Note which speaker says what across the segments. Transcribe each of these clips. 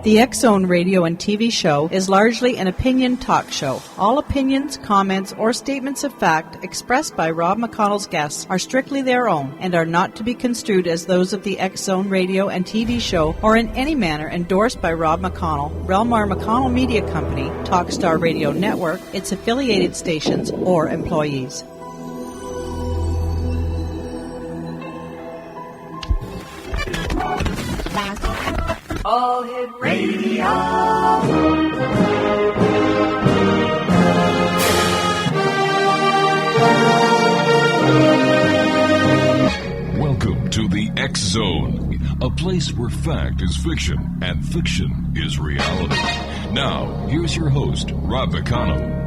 Speaker 1: The X-Zone radio and TV show is largely an opinion talk show. All opinions, comments, or statements of fact expressed by Rob McConnell's guests are strictly their own and are not to be construed as those of the X-Zone radio and TV show or in any manner endorsed by Rob McConnell, Relmar McConnell Media Company, Talkstar Radio Network, its affiliated stations, or employees.
Speaker 2: All Hit Radio.
Speaker 3: Welcome to the X Zone, a place where fact is fiction and fiction is reality. Now, here's your host, Rob McConnell.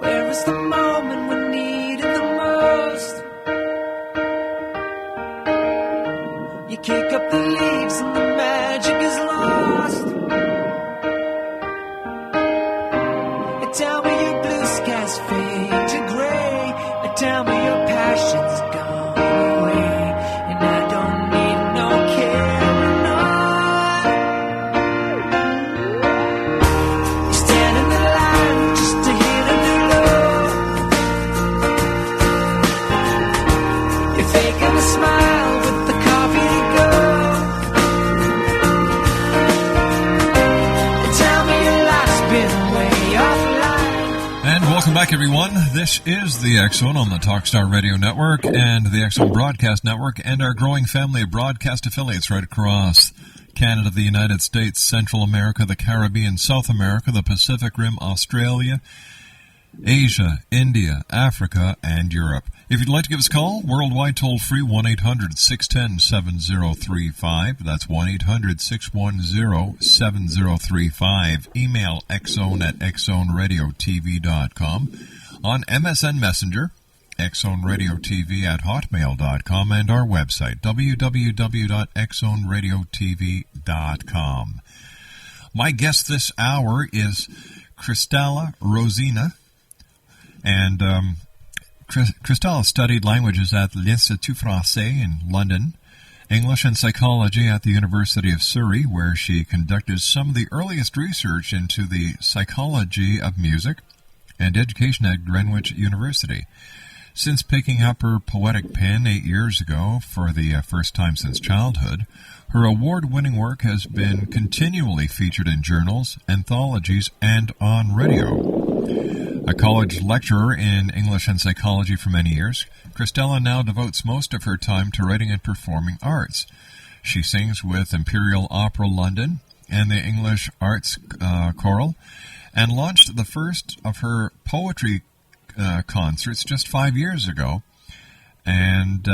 Speaker 2: Where is the moment we need it the most? You kick up the leaves and the magic is lost. And tell me your blue skies fade to gray. And tell me your passion's gone away. And I don't need no carrying on. You stand in the line just to hit a new low. You're faking a smile with the coffee to go. And tell me your life's been way offline.
Speaker 4: And welcome back, everyone. This is the X-Zone on the Talkstar Radio Network and the X-Zone Broadcast Network and our growing family of broadcast affiliates right across Canada, the United States, Central America, the Caribbean, South America, the Pacific Rim, Australia, Asia, India, Africa, and Europe. If you'd like to give us a call, worldwide toll-free, 1-800-610-7035. That's 1-800-610-7035. Email xzone@xzoneradiotv.com. On MSN Messenger, xzoneradiotv@hotmail.com, and our website, www.xzoneradiotv.com. My guest this hour is CHRISTALA ROSINA, and CHRISTALA studied languages at l'Institut Français in London, English and psychology at the University of Surrey, where she conducted some of the earliest research into the psychology of music, and education at Greenwich University. Since picking up her poetic pen 8 years ago for the first time since childhood, her award-winning work has been continually featured in journals, anthologies, and on radio. A college lecturer in English and psychology for many years, CHRISTALA now devotes most of her time to writing and performing arts. She sings with Imperial Opera London and the English Arts Choral, and launched the first of her poetry concerts just 5 years ago. And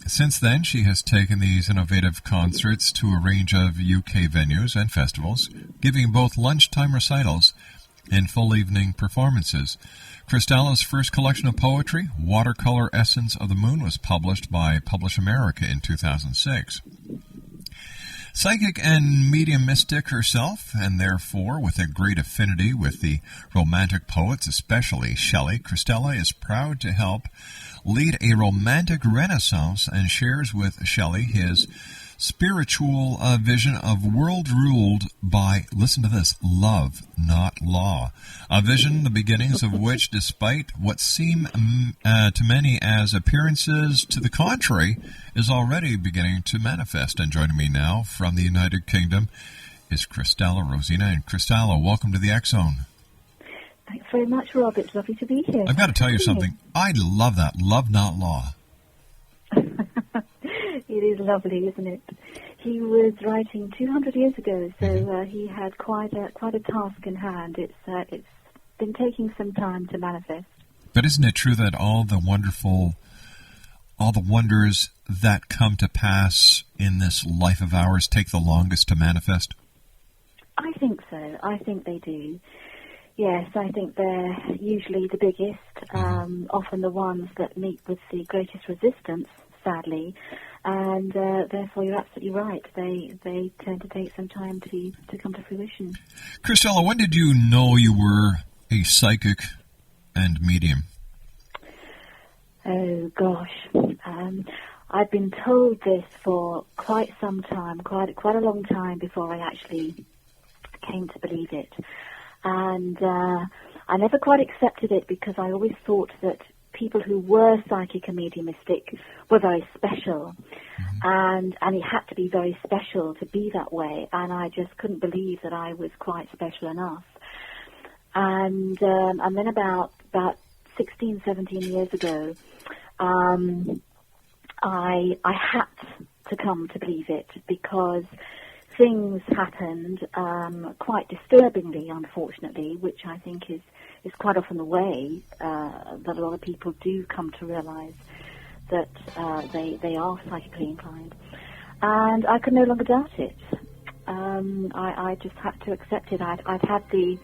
Speaker 4: since then, she has taken these innovative concerts to a range of UK venues and festivals, giving both lunchtime recitals and full evening performances. CHRISTALA's first collection of poetry, Watercolor Essence of the Moon, was published by Publish America in 2006. Psychic and medium mystic herself, and therefore with a great affinity with the romantic poets, especially Shelley, CHRISTALA is proud to help lead a romantic renaissance and shares with Shelley his spiritual vision of world ruled by, listen to this, love, not law. A vision, the beginnings of which, despite what seem to many as appearances to the contrary, is already beginning to manifest. And joining me now from the United Kingdom is CHRISTALA ROSINA. And CHRISTALA, welcome to the X-Zone.
Speaker 5: Thanks very much, Rob. It's lovely to be here.
Speaker 4: I've got to tell you something. I love that. Love, not law.
Speaker 5: It is lovely, isn't it? He was writing 200 years ago, so he had quite a task in hand. It's been taking some time to manifest.
Speaker 4: But isn't it true that all the wonders that come to pass in this life of ours take the longest to manifest?
Speaker 5: I think so. I think they do. Yes, I think they're usually the biggest, often the ones that meet with the greatest resistance, sadly. And therefore, you're absolutely right. They tend to take some time to come to fruition.
Speaker 4: CHRISTALA, when did you know you were a psychic and medium?
Speaker 5: Oh, gosh. I've been told this for quite some time, quite a long time before I actually came to believe it. And I never quite accepted it because I always thought that people who were psychic and mediumistic were very special. And it had to be very special to be that way. And I just couldn't believe that I was quite special enough. And then about 16, 17 years ago, I had to come to believe it because things happened quite disturbingly, unfortunately, which I think is quite often the way that a lot of people do come to realize that they are psychically inclined. And I could no longer doubt it. I just had to accept it. I've had the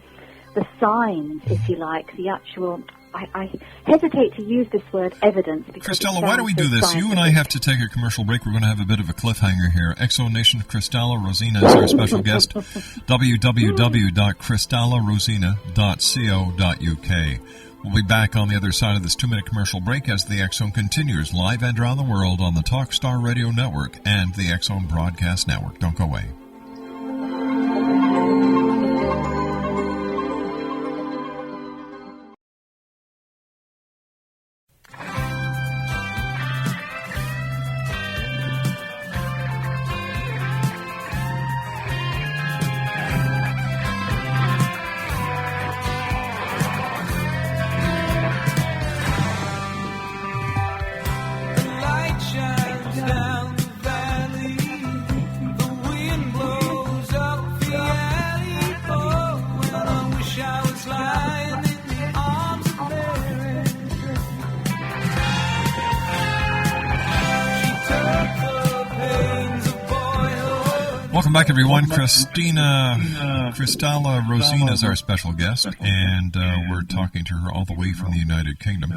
Speaker 5: signs, if you like, the actual... I hesitate to use this word evidence because...
Speaker 4: CHRISTALA, why don't we do this? You and I have to take a commercial break. We're going to have a bit of a cliffhanger here. Exo Nation, CHRISTALA Rosina is our special guest. www.cristallarosina.co.uk. We'll be back on the other side of this 2-minute commercial break as the X Zone continues live and around the world on the Talkstar Radio Network and the X Zone Broadcast Network. Don't go away. Welcome back, everyone. CHRISTALA Rosina is our special guest, and we're talking to her all the way from the United Kingdom.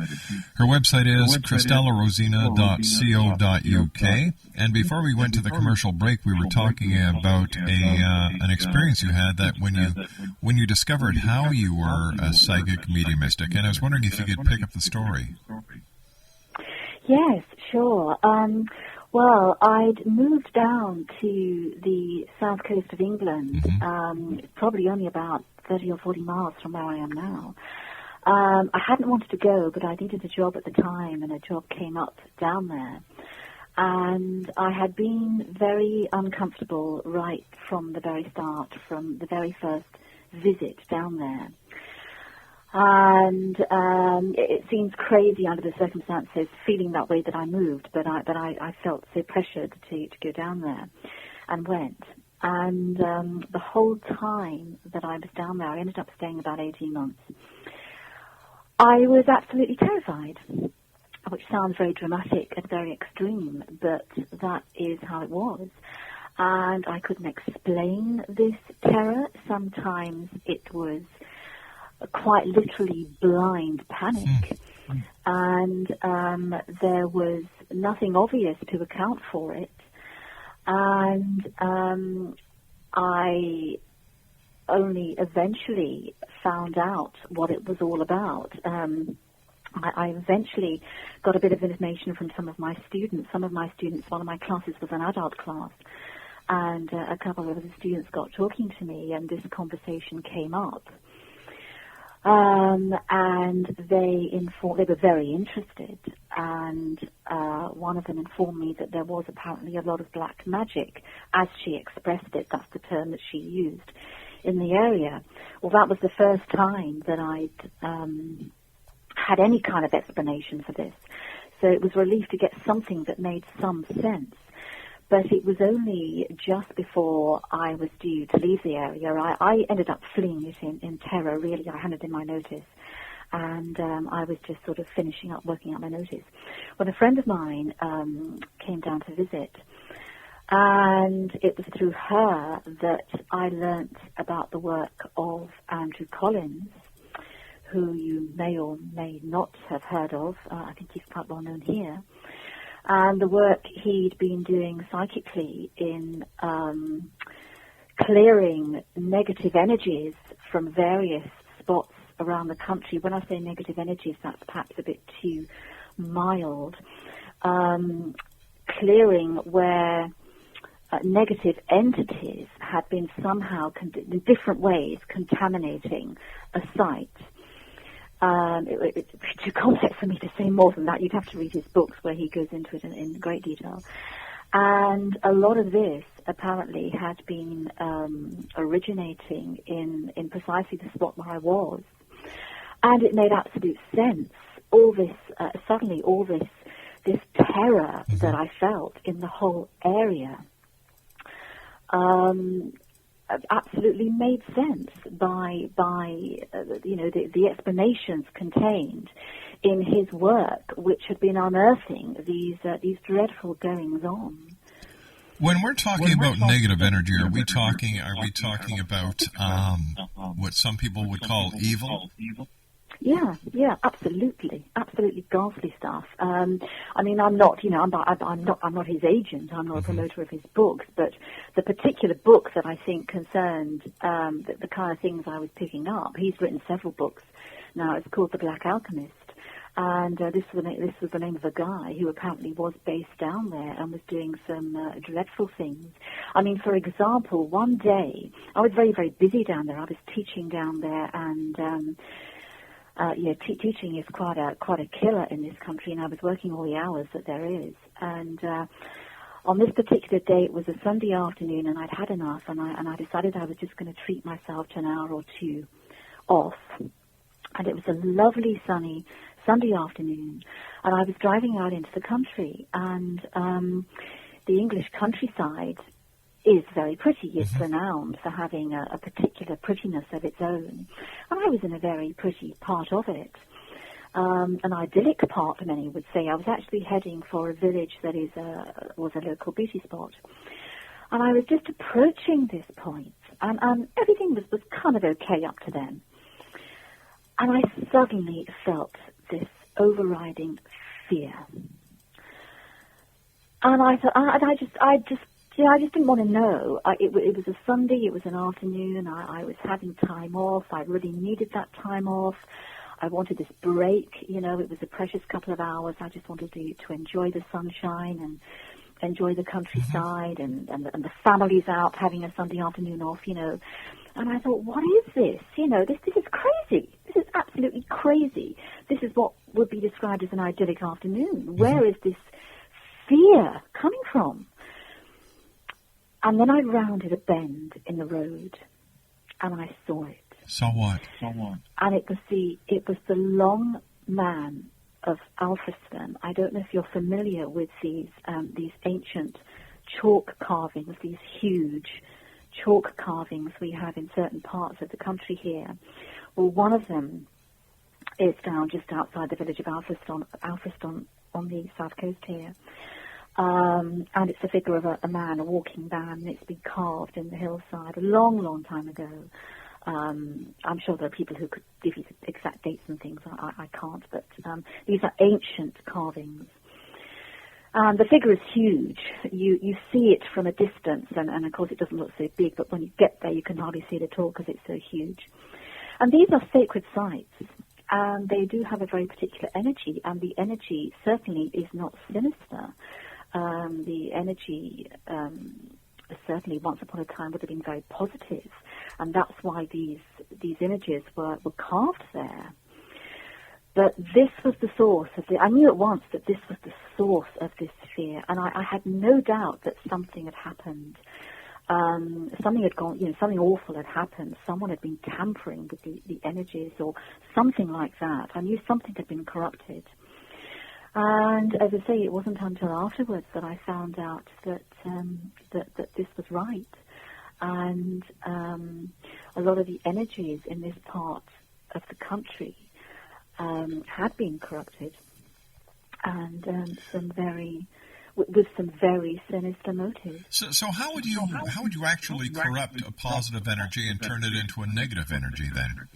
Speaker 4: Her website is cristallarosina.co.uk, and before we went to the commercial break, we were talking about an experience you had that when you discovered how you were a psychic mediumistic, and I was wondering if you could pick up the story.
Speaker 5: Yes, sure. Well, I'd moved down to the south coast of England, probably only about 30 or 40 miles from where I am now. I hadn't wanted to go, but I needed a job at the time, and a job came up down there. And I had been very uncomfortable right from the very start, from the very first visit down there. And it seems crazy under the circumstances, feeling that way that I moved, but I felt so pressured to go down there, and went. And the whole time that I was down there, I ended up staying about 18 months. I was absolutely terrified, which sounds very dramatic and very extreme, but that is how it was. And I couldn't explain this terror. Sometimes it was quite literally blind panic, and there was nothing obvious to account for it, and I only eventually found out what it was all about. I eventually got a bit of information from some of my students. One of my classes was an adult class, and a couple of the students got talking to me, and this conversation came up. And they were very interested, and one of them informed me that there was apparently a lot of black magic, as she expressed it. That's the term that she used in the area. Well, that was the first time that I'd had any kind of explanation for this. So it was a relief to get something that made some sense. But it was only just before I was due to leave the area. I ended up fleeing it in terror, really. I handed in my notice, and I was just sort of finishing up, working out my notice, when a friend of mine came down to visit. And it was through her that I learnt about the work of Andrew Collins, who you may or may not have heard of. I think he's quite well known here. And the work he'd been doing psychically in clearing negative energies from various spots around the country. When I say negative energies, that's perhaps a bit too mild, clearing where negative entities had been somehow, in different ways, contaminating a site. It's too complex for me to say more than that. You'd have to read his books where he goes into it in great detail. And a lot of this apparently had been originating in precisely the spot where I was. And it made absolute sense. All this, suddenly all this terror that I felt in the whole area absolutely made sense by the explanations contained in his work, which had been unearthing these dreadful goings on.
Speaker 4: When we're talking about negative energy, are we talking about what some people would call evil?
Speaker 5: Yeah, absolutely ghastly stuff. I mean, I'm not his agent. I'm not a promoter of his books, but the particular book that I think concerned the kind of things I was picking up. He's written several books now. It's called The Black Alchemist, and this was the name of a guy who apparently was based down there and was doing some dreadful things. I mean, for example, one day I was very, very busy down there. I was teaching down there, and teaching is quite a killer in this country, and I was working all the hours that there is. And on this particular day, it was a Sunday afternoon, and I'd had enough, and I decided I was just going to treat myself to an hour or two off. And it was a lovely sunny Sunday afternoon, and I was driving out into the country, and the English countryside is very pretty. It's renowned for having a particular prettiness of its own. And I was in a very pretty part of it. An idyllic part, many would say. I was actually heading for a village that was a local beauty spot. And I was just approaching this point, and everything was kind of okay up to then. And I suddenly felt this overriding fear. And I thought, I just didn't want to know. It was a Sunday, it was an afternoon, I was having time off. I really needed that time off. I wanted this break, it was a precious couple of hours. I just wanted to enjoy the sunshine and enjoy the countryside and the families out having a Sunday afternoon off, And I thought, what is this? This is crazy. This is absolutely crazy. This is what would be described as an idyllic afternoon. Where is this fear coming from? And then I rounded a bend in the road, and I saw it.
Speaker 4: So what?
Speaker 5: And it was the long man of Alfriston. I don't know if you're familiar with these ancient chalk carvings, these huge chalk carvings we have in certain parts of the country here. Well, one of them is down just outside the village of Alfriston on the south coast here. And it's the figure of a man, a walking man, and it's been carved in the hillside a long, long time ago. I'm sure there are people who could give you the exact dates and things. I can't, but these are ancient carvings. The figure is huge. You see it from a distance, and of course it doesn't look so big, but when you get there you can hardly see it at all because it's so huge. And these are sacred sites, and they do have a very particular energy, and the energy certainly is not sinister. The energy certainly once upon a time would have been very positive, and that's why these images were carved there. But this was the source of I knew at once that this was the source of this fear, and I had no doubt that something had happened. Something had gone, something awful had happened. Someone had been tampering with the energies or something like that. I knew something had been corrupted. And as I say, it wasn't until afterwards that I found out that this was right. And a lot of the energies in this part of the country had been corrupted, and with some very sinister motives.
Speaker 4: So how would you actually corrupt a positive energy and turn it into a negative energy then?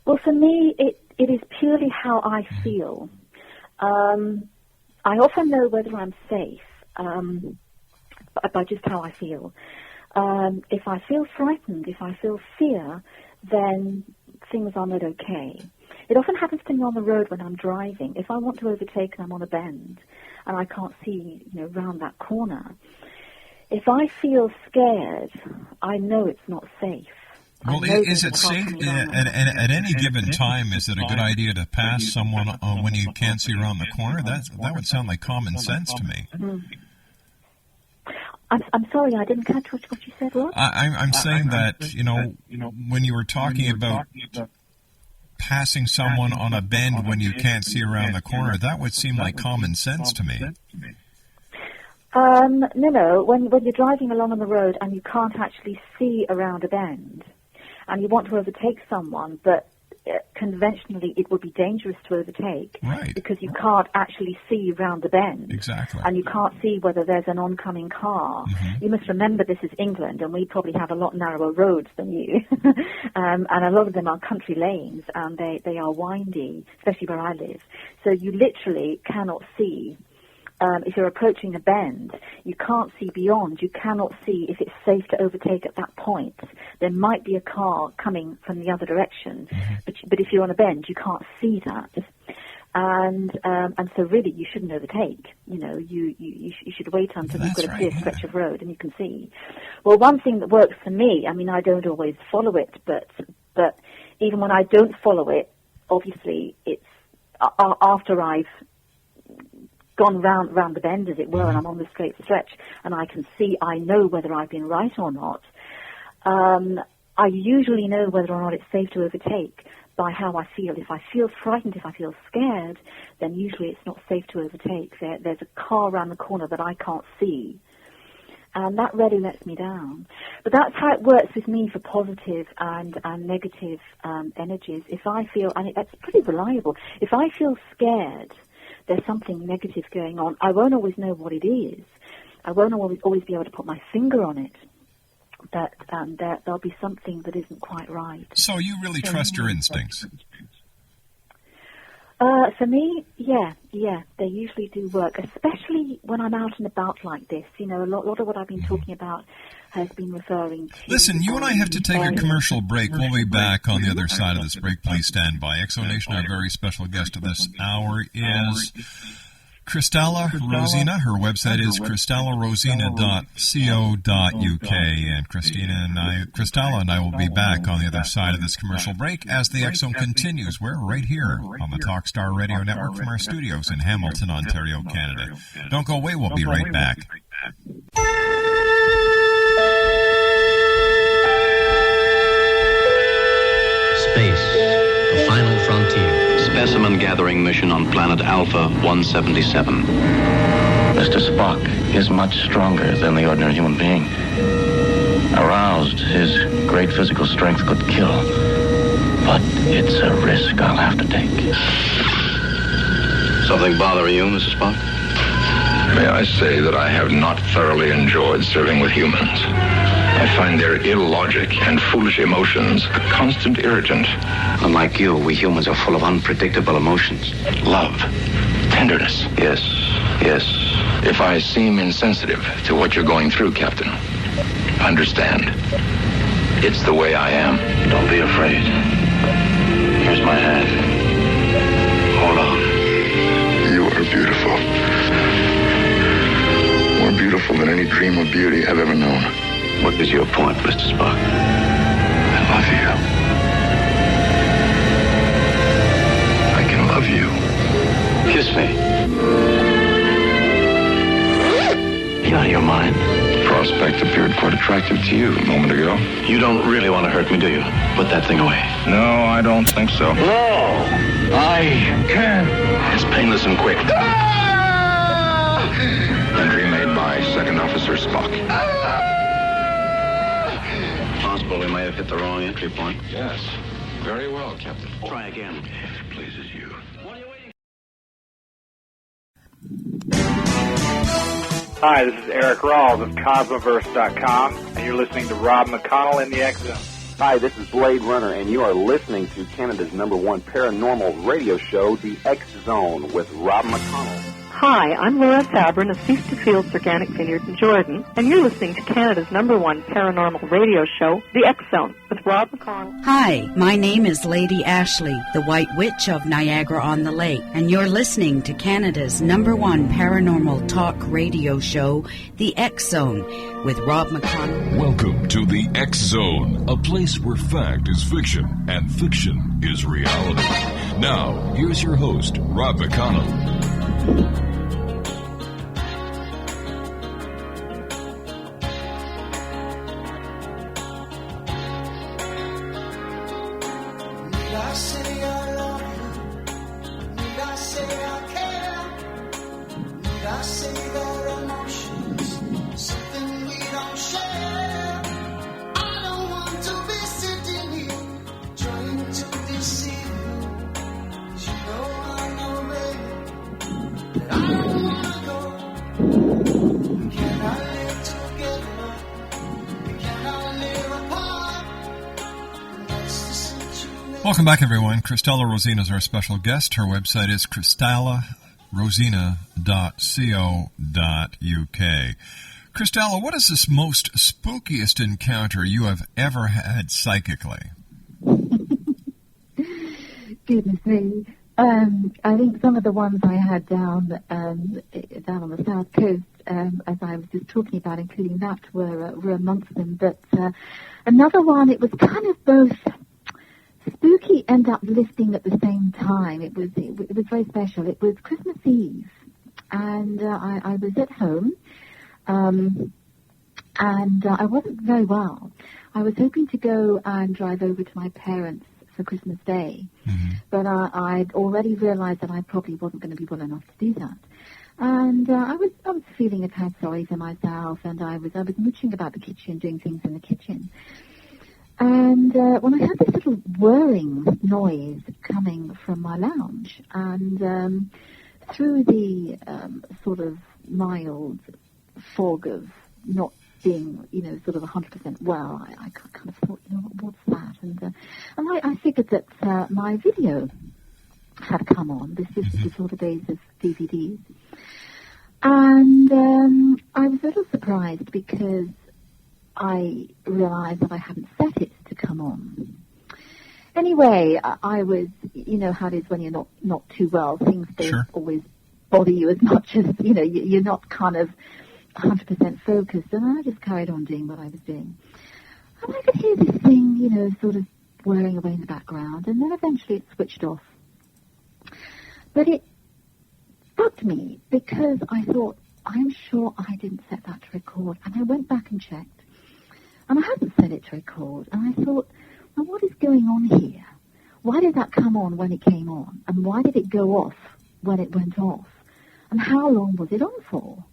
Speaker 5: Well, for me, it is purely how I feel. I often know whether I'm safe by just how I feel. If I feel frightened, if I feel fear, then things are not okay. It often happens to me on the road when I'm driving. If I want to overtake and I'm on a bend and I can't see, round that corner, if I feel scared, I know it's not safe.
Speaker 4: Well, is it safe at any given time? Is it a good idea to pass someone when you can't see around the corner? That would sound like common sense to me.
Speaker 5: Mm-hmm. I'm sorry, I didn't catch what you said, Rob.
Speaker 4: I'm saying that when you were talking about passing someone on a bend when you can't see around the corner, that would seem like common sense to me.
Speaker 5: No. When you're driving along on the road and you can't actually see around a bend, and you want to overtake someone, but conventionally it would be dangerous to overtake,
Speaker 4: right?
Speaker 5: Because you can't actually see round the bend.
Speaker 4: Exactly.
Speaker 5: And you can't see whether there's an oncoming car. Mm-hmm. You must remember this is England, and we probably have a lot narrower roads than you. And a lot of them are country lanes, and they are windy, especially where I live. So you literally cannot see. If you're approaching a bend, you can't see beyond. You cannot see if it's safe to overtake at that point. There might be a car coming from the other direction, but if you're on a bend, you can't see that. And so really, you shouldn't overtake. You should wait until you've got a clear stretch of road and you can see. Well, one thing that works for me, I mean, I don't always follow it, but even when I don't follow it, obviously it's after I've gone round the bend, as it were, and I'm on the straight stretch, and I know whether I've been right or not. I usually know whether or not it's safe to overtake by how I feel. If I feel frightened, if I feel scared, then usually it's not safe to overtake. There's a car around the corner that I can't see, and that really lets me down. But that's how it works with me for positive and negative energies. If I feel, and that's pretty reliable, if I feel scared, there's something negative going on. I won't always know what it is. I won't always be able to put my finger on it. But there'll be something that isn't quite right.
Speaker 4: So you really trust your instincts?
Speaker 5: For me, yeah, they usually do work, especially when I'm out and about like this. A lot of what I've been talking about has been referring to...
Speaker 4: Listen, you and I have to take a commercial break. We'll be back on the other side of this break. Please stand by. Exonation, our very special guest of this hour is CHRISTALA ROSINA. Her website is cristalarosina.co.uk. And CHRISTALA and I will be back on the other side of this commercial break as the X Zone continues. We're right here on the Talkstar Radio Network from our studios in Hamilton, Ontario, Canada. Don't go away. We'll be right back.
Speaker 6: Space, the final frontier.
Speaker 7: Specimen gathering mission on planet Alpha 177.
Speaker 8: Mr. Spock is much stronger than the ordinary human being. Aroused, his great physical strength could kill. But it's a risk I'll have to take.
Speaker 7: Something bother you, Mr. Spock?
Speaker 9: May I say that I have not thoroughly enjoyed serving with humans. I find their illogic and foolish emotions a constant irritant.
Speaker 7: Unlike you, we humans are full of unpredictable emotions.
Speaker 9: Love, tenderness.
Speaker 7: Yes.
Speaker 9: If I seem insensitive to what you're going through, Captain, understand. It's the way I am.
Speaker 8: Don't be afraid. Here's my hand. Hold on.
Speaker 9: You are beautiful. More beautiful than any dream of beauty I've ever known.
Speaker 7: What is your point, Mr. Spock?
Speaker 9: I love you. I can love you.
Speaker 7: Kiss me.
Speaker 8: You're out of your mind.
Speaker 9: The prospect appeared quite attractive to you a moment ago.
Speaker 7: You don't really want to hurt me, do you? Put that thing away.
Speaker 9: No, I don't think so.
Speaker 8: No! I can.
Speaker 9: It's painless and quick. Entry made by Second Officer Spock.
Speaker 7: Possible we may have hit the wrong entry point.
Speaker 9: Yes. Very well, Captain.
Speaker 7: Try again.
Speaker 9: If it pleases you.
Speaker 7: What are you waiting
Speaker 10: Hi, this is Eric Rawls of Cosmoverse.com, and you're listening to Rob McConnell in the X Zone.
Speaker 11: Hi, this is Blade Runner, and you are listening to Canada's #1 paranormal radio show, The X Zone, with Rob McConnell.
Speaker 12: Hi, I'm Laura Sabrin of Feast to Fields Organic Vineyards in Jordan, and you're listening to Canada's #1 paranormal radio show, The X Zone, with Rob McConnell.
Speaker 13: Hi, my name is Lady Ashley, the White Witch of Niagara-on-the-Lake, and you're listening to Canada's #1 paranormal talk radio show, The X Zone, with Rob McConnell.
Speaker 3: Welcome to The X Zone, a place where fact is fiction and fiction is reality. Now, here's your host, Rob McConnell.
Speaker 4: Welcome back, everyone. CHRISTALA Rosina is our special guest. Her website is cristalaRosina.co.uk. CHRISTALA, what is this most spookiest encounter you have ever had psychically?
Speaker 5: Goodness me. I think some of the ones I had down on the south coast, as I was just talking about, including that, were amongst them. But another one, it was kind of both spooky and uplifting at the same time. It was very special. It was Christmas Eve, and I was at home, and I wasn't very well. I was hoping to go and drive over to my parents for Christmas Day, but I'd already realized that I probably wasn't going to be well enough to do that. And I was feeling a tad sorry for myself, and I was mooching about the kitchen, doing things in the kitchen. And when I heard this little whirring noise coming from my lounge, and through the sort of mild fog of not being, sort of 100% well, I kind of thought, what's that? And I figured that my video had come on. This is before the days of DVDs. And I was a little surprised because I realized that I hadn't set it to come on. Anyway, I was, how it is when you're not too well. Things don't always bother you as much as, you're not kind of 100% focused. And I just carried on doing what I was doing. And I could hear this thing, sort of whirring away in the background. And then eventually it switched off. But it bugged me because I thought, I'm sure I didn't set that to record. And I went back and checked. And I hadn't set it to record. And I thought, well, what is going on here? Why did that come on when it came on? And why did it go off when it went off? And how long was it on for?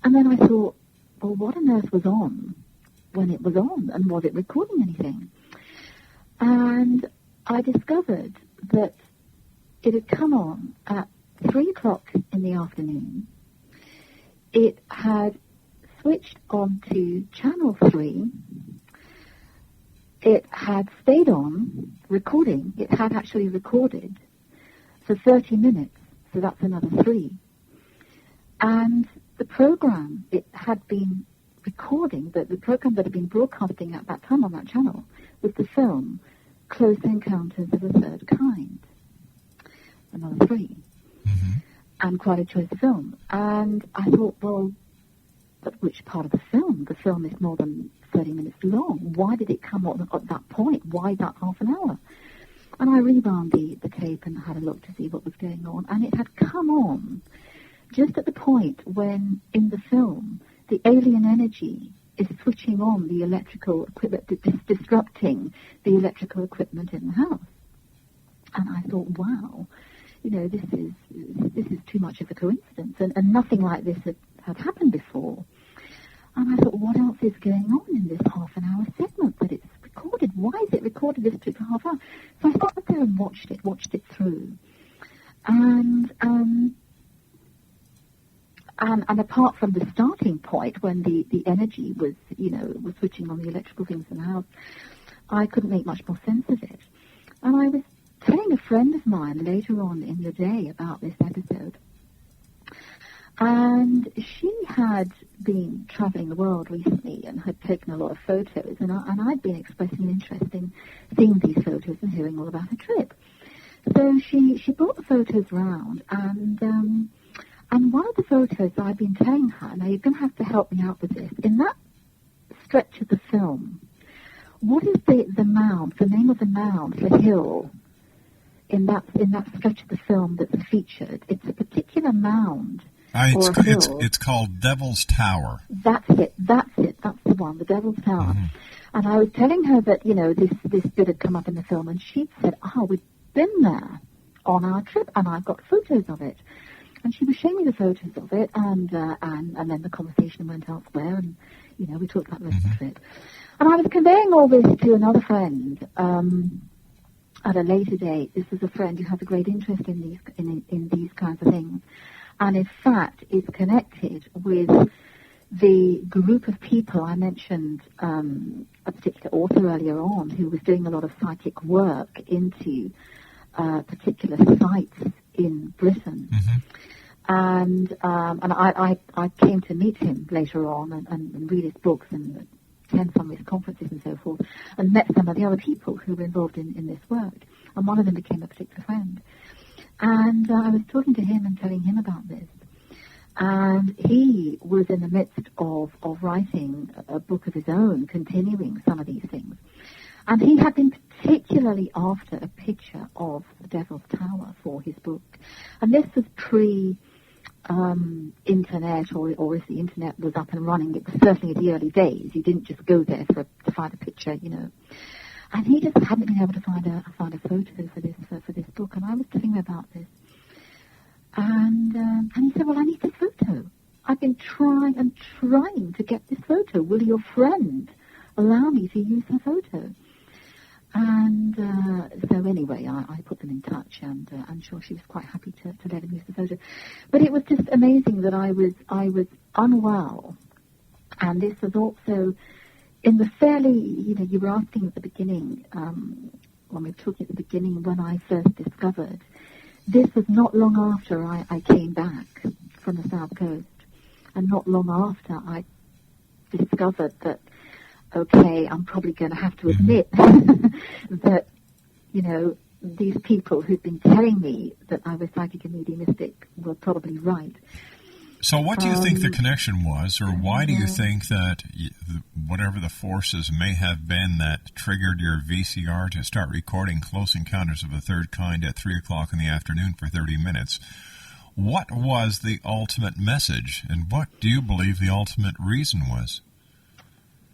Speaker 5: And then I thought, well, what on earth was on when it was on? And was it recording anything? And I discovered that it had come on at 3 o'clock in the afternoon. It had switched on to channel 3. It had stayed on recording. It had actually recorded for 30 minutes, so that's another 3. And the program it had been recording, the program that had been broadcasting at that time on that channel, was the film Close Encounters of the Third Kind. Another 3. And quite a choice film. And I thought, well, but which part of the film? The film is more than 30 minutes long. Why did it come on at that point? Why that half an hour? And I rewound the tape and had a look to see what was going on. And it had come on just at the point when, in the film, the alien energy is switching on the electrical equipment, disrupting the electrical equipment in the house. And I thought, wow, this is too much of a coincidence. And nothing like this had happened before. And I thought, what else is going on in this half-an-hour segment that it's recorded? Why is it recorded this 2.5 hours? So I sat there and watched it through. And apart from the starting point when the energy was, was switching on the electrical things in the house, I couldn't make much more sense of it. And I was telling a friend of mine later on in the day about this episode.
Speaker 14: And she had been travelling the world recently and had taken a lot of photos, and I'd been expressing an interest in seeing these photos and hearing all about her trip. So she brought the photos round, and one of the photos I'd been telling her, now you're going to have to help me out with this, in that stretch of the film, what is the mound, the name of the mound, the hill, in that stretch of the film that's featured? It's a particular mound.
Speaker 4: It's called Devil's Tower.
Speaker 14: That's it. That's the one, the Devil's Tower. Mm-hmm. And I was telling her that, this bit had come up in the film, and she said, we've been there on our trip, and I've got photos of it. And she was showing me the photos of it, and then the conversation went elsewhere, and, we talked about the rest of the trip. And I was conveying all this to another friend at a later date. This is a friend who has a great interest in these kinds of things, and in fact is connected with the group of people I mentioned, a particular author earlier on, who was doing a lot of psychic work into particular sites in Britain.
Speaker 4: Mm-hmm.
Speaker 14: And I came to meet him later on and read his books and attend some of his conferences and so forth, and met some of the other people who were involved in this work. And one of them became a particular friend. And I was talking to him and telling him about this. And he was in the midst of writing a book of his own, continuing some of these things. And he had been particularly after a picture of the Devil's Tower for his book. And this was pre-internet, or if the internet was up and running, it was certainly in the early days. You didn't just go there to find a picture, And he just hadn't been able to find a photo for this book. And I was telling him about this. And he said, well, I need this photo. I've been trying to get this photo. Will your friend allow me to use her photo? And so anyway, I put them in touch, and I'm sure she was quite happy to let him use the photo. But it was just amazing that I was unwell. And this was also in the fairly, you were asking at the beginning, when we were talking at the beginning, when I first discovered, this was not long after I came back from the South Coast, and not long after I discovered that, okay, I'm probably going to have to admit that, these people who'd been telling me that I was psychic and mediumistic were probably right.
Speaker 4: So what do you think the connection was, or why do you think that whatever the forces may have been that triggered your VCR to start recording Close Encounters of the Third Kind at 3 o'clock in the afternoon for 30 minutes? What was the ultimate message, and what do you believe the ultimate reason was?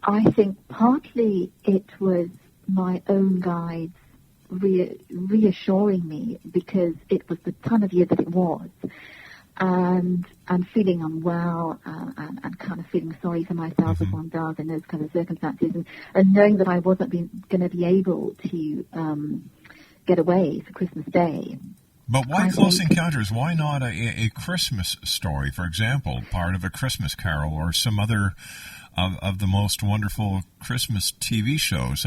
Speaker 14: I think partly it was my own guides reassuring me, because it was the time of year that it was, and feeling unwell, and kind of feeling sorry for myself as one does in those kind of circumstances, and knowing that I wasn't going to be able to get away for Christmas Day.
Speaker 4: But why Close Encounters? Why not a Christmas story, for example, part of a Christmas Carol, or some other of the most wonderful Christmas TV shows?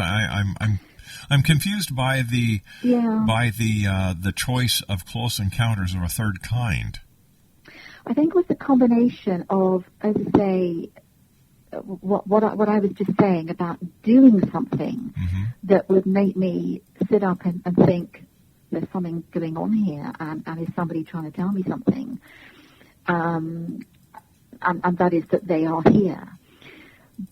Speaker 4: I'm confused by the choice of Close Encounters of a Third Kind.
Speaker 14: I think it was a combination of, as I say, what I was just saying about doing something that would make me sit up and think, there's something going on here, and is somebody trying to tell me something? And that is that they are here.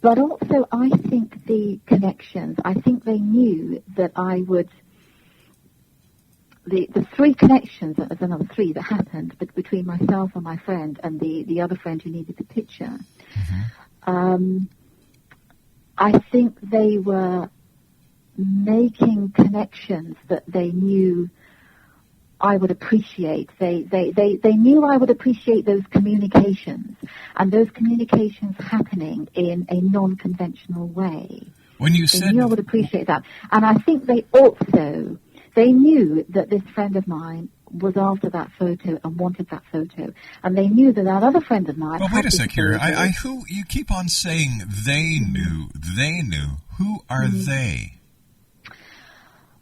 Speaker 14: But also, I think the connections, I think they knew that I would, the three connections, there's another three that happened, but between myself and my friend and the other friend who needed the picture, I think they were making connections that they knew I would appreciate. They knew I would appreciate those communications, and those communications happening in a non-conventional way.
Speaker 4: When you said,
Speaker 14: they knew I would appreciate that, and I think they knew that this friend of mine was after that photo and wanted that photo, and they knew that other friend of mine.
Speaker 4: Well, wait a sec here. Who you keep on saying they knew? They knew. Who are they?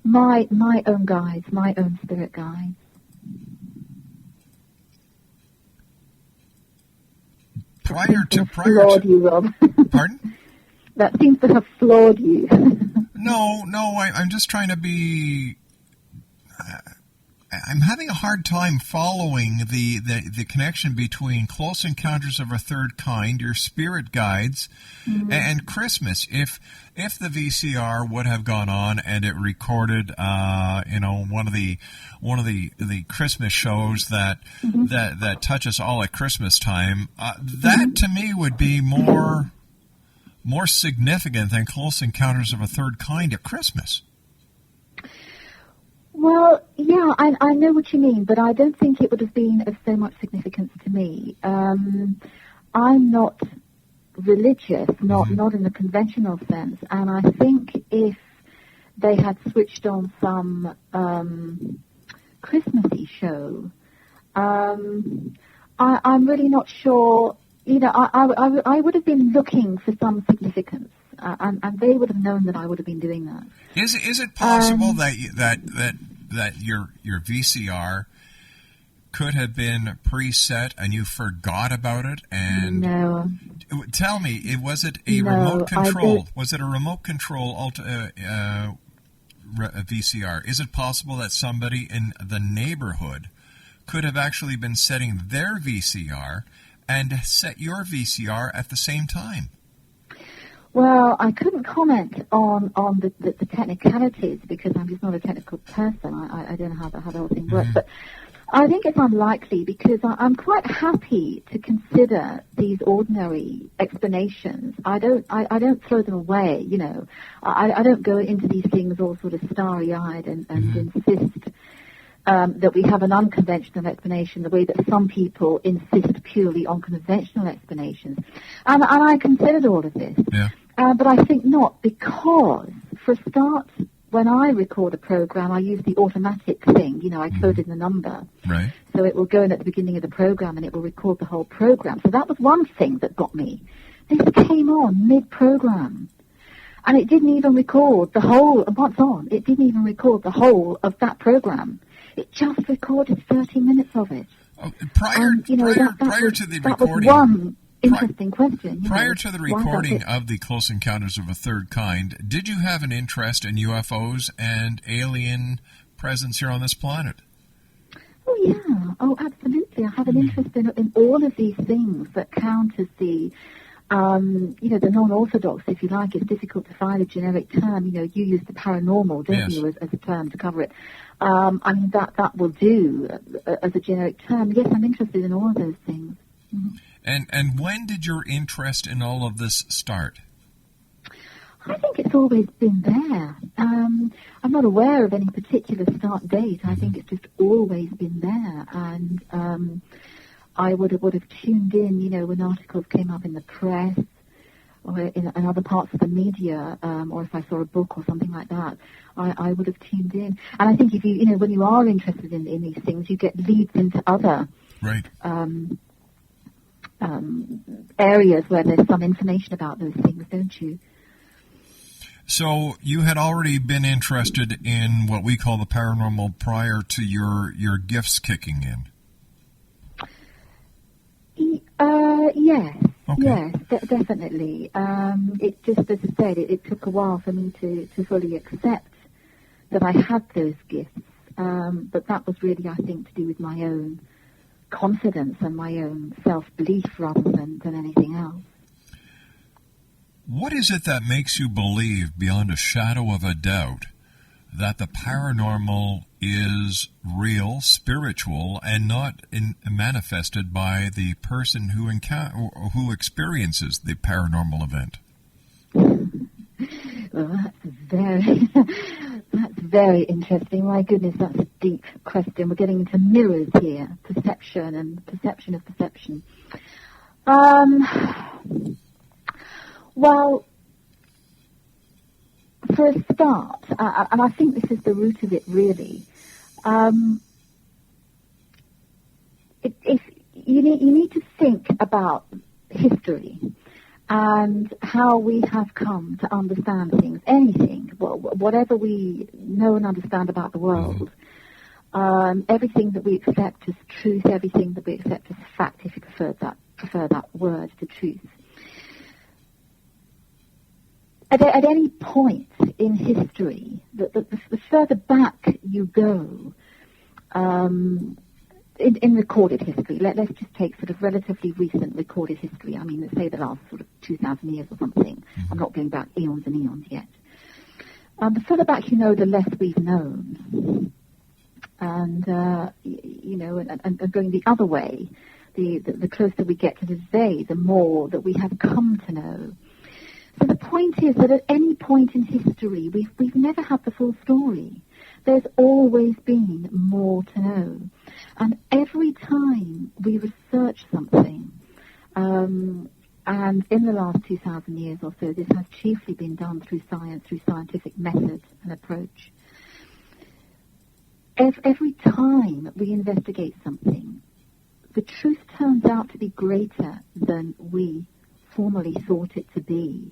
Speaker 14: My own guides, my own spirit guides. flawed you, Rob.
Speaker 4: Pardon?
Speaker 14: That seems to have flawed you.
Speaker 4: No, I'm just trying to be... I'm having a hard time following the connection between Close Encounters of a Third Kind, your spirit guides, and Christmas. If the VCR would have gone on and it recorded, one of the Christmas shows that touch us all at Christmas time, that to me would be more significant than Close Encounters of a Third Kind at Christmas.
Speaker 14: Well, yeah, I know what you mean, but I don't think it would have been of so much significance to me. I'm not religious, not in the conventional sense, and I think if they had switched on some Christmassy show, I'm really not sure. I would have been looking for some significance. And they would have known that I would have been doing that.
Speaker 4: Is it possible that your VCR could have been preset and you forgot about it? And
Speaker 14: no.
Speaker 4: Tell me, was it a remote control? Was it a remote control VCR? Is it possible that somebody in the neighborhood could have actually been setting their VCR and set your VCR at the same time?
Speaker 14: Well, I couldn't comment on the technicalities because I'm just not a technical person. I don't know how the whole thing works. But I think it's unlikely because I'm quite happy to consider these ordinary explanations. I don't throw them away, I don't go into these things all sort of starry-eyed and insist that we have an unconventional explanation the way that some people insist purely on conventional explanations. And I considered all of this.
Speaker 4: Yeah.
Speaker 14: But I think not, because, for a start, when I record a program, I use the automatic thing. I code in the number.
Speaker 4: Right.
Speaker 14: So it will go in at the beginning of the program, and it will record the whole program. So that was one thing that got me. This came on mid-program, and it didn't even record the whole, what's on, it didn't even record the whole of that program. It just recorded 30 minutes of it.
Speaker 4: Prior to the recording...
Speaker 14: That was one interesting question.
Speaker 4: Prior to the recording of the Close Encounters of a Third Kind, did you have an interest in UFOs and alien presence here on this planet?
Speaker 14: Oh, yeah. Oh, absolutely. I have an interest in all of these things that count as the, the non-orthodox, if you like. It's difficult to find a generic term. You use the paranormal, don't you, as a term to cover it. That will do as a generic term. Yes, I'm interested in all of those things. Mm-hmm.
Speaker 4: And when did your interest in all of this start?
Speaker 14: I think it's always been there. I'm not aware of any particular start date. I think it's just always been there. And I would have tuned in, when articles came up in the press or in other parts of the media, or if I saw a book or something like that, I would have tuned in. And I think if you, when you are interested in these things, you get leads into other areas where there's some information about those things, don't you?
Speaker 4: So you had already been interested in what we call the paranormal prior to your gifts kicking in?
Speaker 14: Yes.
Speaker 4: Okay.
Speaker 14: Yes, definitely. It just, as I said, it took a while for me to fully accept that I had those gifts. But that was really, I think, to do with my own confidence and my own self-belief rather than anything else.
Speaker 4: What is it that makes you believe beyond a shadow of a doubt that the paranormal is real, spiritual, and not manifested by the person who experiences the paranormal event?
Speaker 14: Well, that's very interesting. My goodness, that's a deep question. We're getting into mirrors here, perception and perception of perception. Well, for a start, and I think this is the root of it really, if you need to think about history and how we have come to understand things, anything, whatever we know and understand about the world, everything that we accept as truth, everything that we accept as fact, if you prefer that prefer that word to truth. At any point in history, the further back you go, in recorded history, let's just take sort of relatively recent recorded history. I mean, let's say the last sort of 2,000 years or something. Mm-hmm. I'm not going back eons and eons yet. The further back you know, the less we've known. And, and going the other way, the closer we get to today, the more that we have come to know. So the point is that at any point in history, we've never had the full story. There's always been more to know. And every time we research something, and in the last 2,000 years or so, this has chiefly been done through science, through scientific method and approach. Every time we investigate something, the truth turns out to be greater than we formerly thought it to be.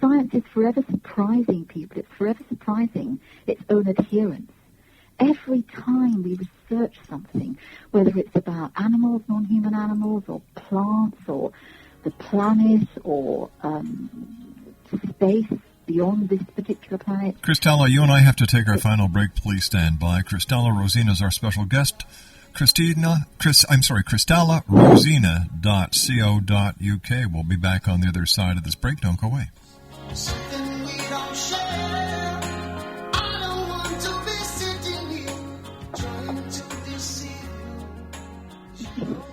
Speaker 14: Science is forever surprising people. It's forever surprising its own adherents. Every time we research something, whether it's about animals, non-human animals, or plants, or the planet, or space beyond this particular planet.
Speaker 4: CHRISTALA, you and I have to take our final break. Please stand by. CHRISTALA Rosina is our special guest. ChristalaRosina.co.uk. We'll be back on the other side of this break. Don't go away.
Speaker 2: Something we don't share. I don't want to be sitting here trying to deceive you.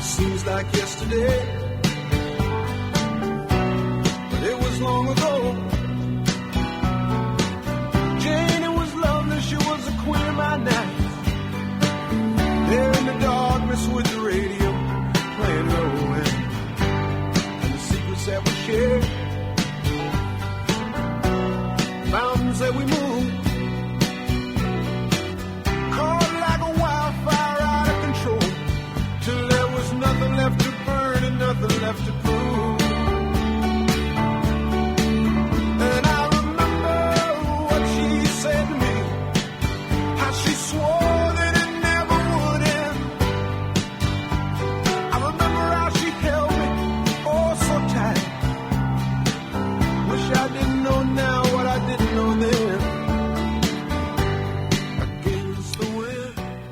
Speaker 15: Seems like yesterday, long ago. Jane, it was lovely, she was the queen of my night. There in the darkness with the radio playing low and the secrets that we shared, mountains that we moved, caught like a wildfire out of control, till there was nothing left to burn and nothing left to prove.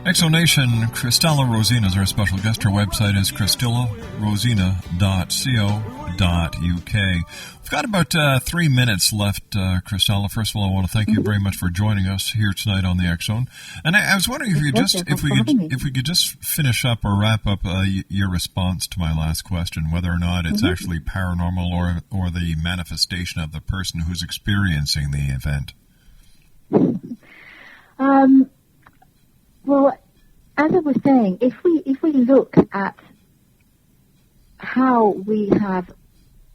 Speaker 4: Exonation, CHRISTALA Rosina is our special guest. Her website is CHRISTALARosina.co.uk. We've got about 3 minutes left, CHRISTALA. First of all, I want to thank you very much for joining us here tonight on the X Zone. And I was wondering if we could just finish up or wrap up your response to my last question, whether or not it's actually paranormal or the manifestation of the person who's experiencing the event.
Speaker 14: Well, as I was saying, if we look at how we have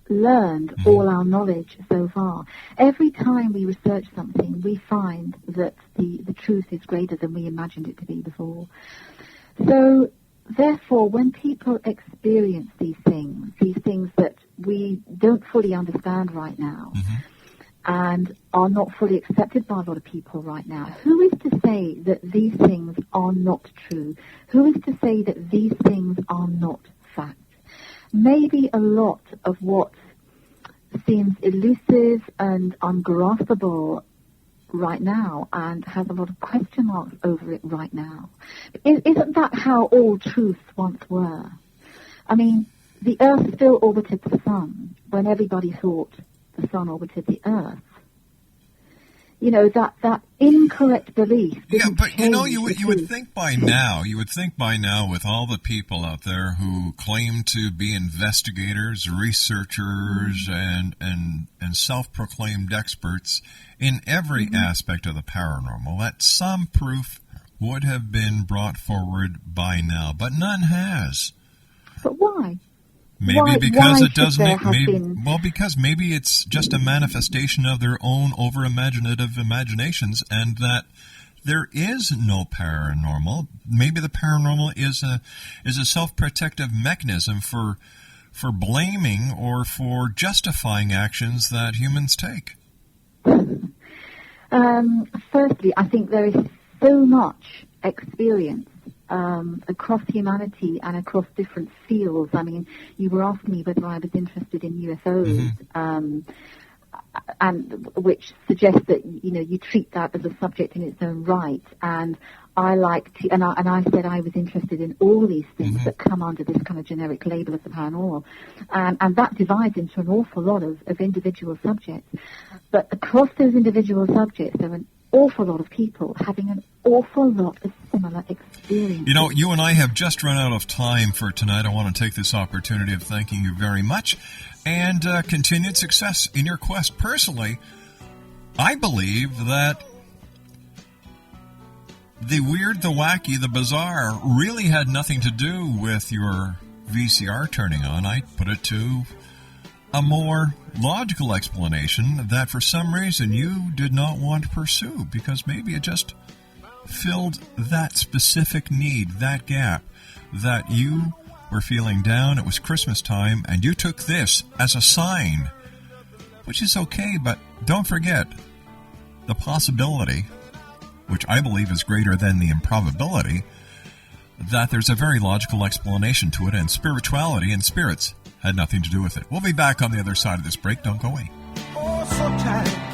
Speaker 14: learned all our knowledge so far, every time we research something, we find that the truth is greater than we imagined it to be before. So, therefore, when people experience these things that we don't fully understand right now, and are not fully accepted by a lot of people right now, who is to say that these things are not true? Who is to say that these things are not fact? Maybe a lot of what seems elusive and ungraspable right now and has a lot of question marks over it right now. Isn't that how all truths once were? I mean, the Earth still orbited the Sun when everybody thought the Sun orbited the Earth. You know, that incorrect belief.
Speaker 4: Yeah, but you know, you would think by now, with all the people out there who claim to be investigators, researchers, and self-proclaimed experts in every aspect of the paranormal, that some proof would have been brought forward by now, but none has.
Speaker 14: But why?
Speaker 4: Maybe because it doesn't. Because maybe it's just a manifestation of their own over-imaginative imaginations, and that there is no paranormal. Maybe the paranormal is a self-protective mechanism for blaming or for justifying actions that humans take.
Speaker 14: Firstly, I think there is so much experience across humanity and across different fields. I mean, you were asking me whether I was interested in UFOs, and which suggests that you treat that as a subject in its own right. And I like to, and I said I was interested in all these things that come under this kind of generic label of the paranormal, and that divides into an awful lot of individual subjects. But across those individual subjects, there are an awful lot of people having an awful lot of similar experiences.
Speaker 4: You and I have just run out of time for tonight. I want to take this opportunity of thanking you very much, and continued success in your quest. Personally, I believe that the weird, the wacky, the bizarre really had nothing to do with your VCR turning on. I put it to a more logical explanation that for some reason you did not want to pursue, because maybe it just filled that specific need, that gap, that you were feeling down. It was Christmas time, and you took this as a sign, which is okay, but don't forget the possibility, which I believe is greater than the improbability, that there's a very logical explanation to it, and spirituality and spirits had nothing to do with it. We'll be back on the other side of this break. Don't go away.
Speaker 15: Oh, so tight.